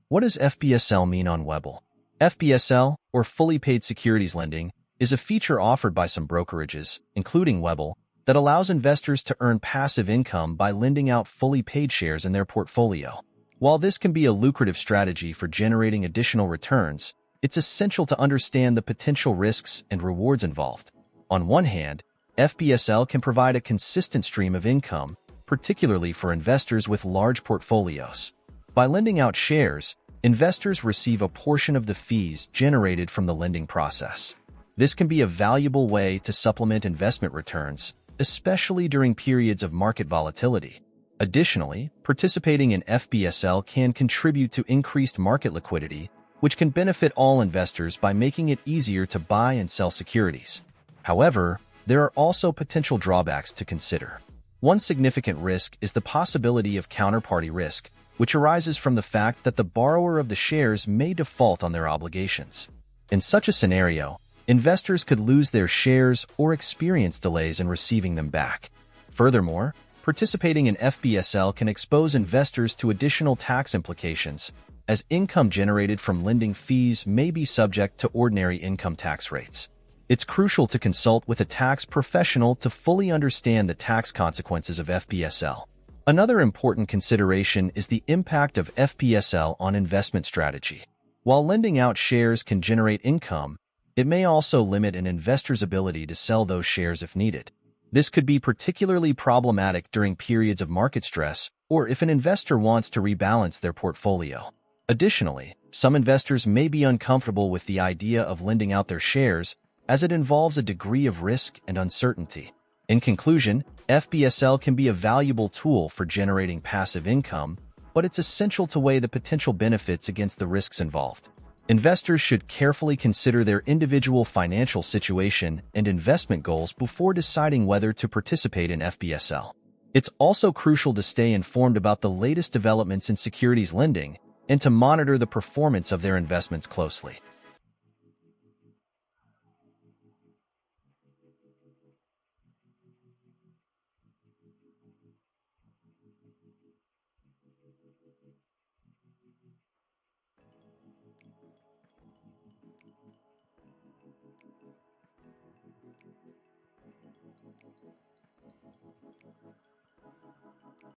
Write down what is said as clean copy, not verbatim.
What does FPSL mean on Webull? FPSL, or Fully Paid Securities Lending, is a feature offered by some brokerages, including Webull, that allows investors to earn passive income by lending out fully paid shares in their portfolio. While this can be a lucrative strategy for generating additional returns, it's essential to understand the potential risks and rewards involved. On one hand, FPSL can provide a consistent stream of income, particularly for investors with large portfolios. By lending out shares, investors receive a portion of the fees generated from the lending process. This can be a valuable way to supplement investment returns, especially during periods of market volatility. Additionally, participating in FPSL can contribute to increased market liquidity, which can benefit all investors by making it easier to buy and sell securities. However, there are also potential drawbacks to consider. One significant risk is the possibility of counterparty risk, which arises from the fact that the borrower of the shares may default on their obligations. In such a scenario, investors could lose their shares or experience delays in receiving them back. Furthermore, participating in FPSL can expose investors to additional tax implications, as income generated from lending fees may be subject to ordinary income tax rates. It's crucial to consult with a tax professional to fully understand the tax consequences of FPSL. Another important consideration is the impact of FPSL on investment strategy. While lending out shares can generate income, it may also limit an investor's ability to sell those shares if needed. This could be particularly problematic during periods of market stress or if an investor wants to rebalance their portfolio. Additionally, some investors may be uncomfortable with the idea of lending out their shares as it involves a degree of risk and uncertainty. In conclusion, FPSL can be a valuable tool for generating passive income, but it's essential to weigh the potential benefits against the risks involved. Investors should carefully consider their individual financial situation and investment goals before deciding whether to participate in FPSL. It's also crucial to stay informed about the latest developments in securities lending and to monitor the performance of their investments closely.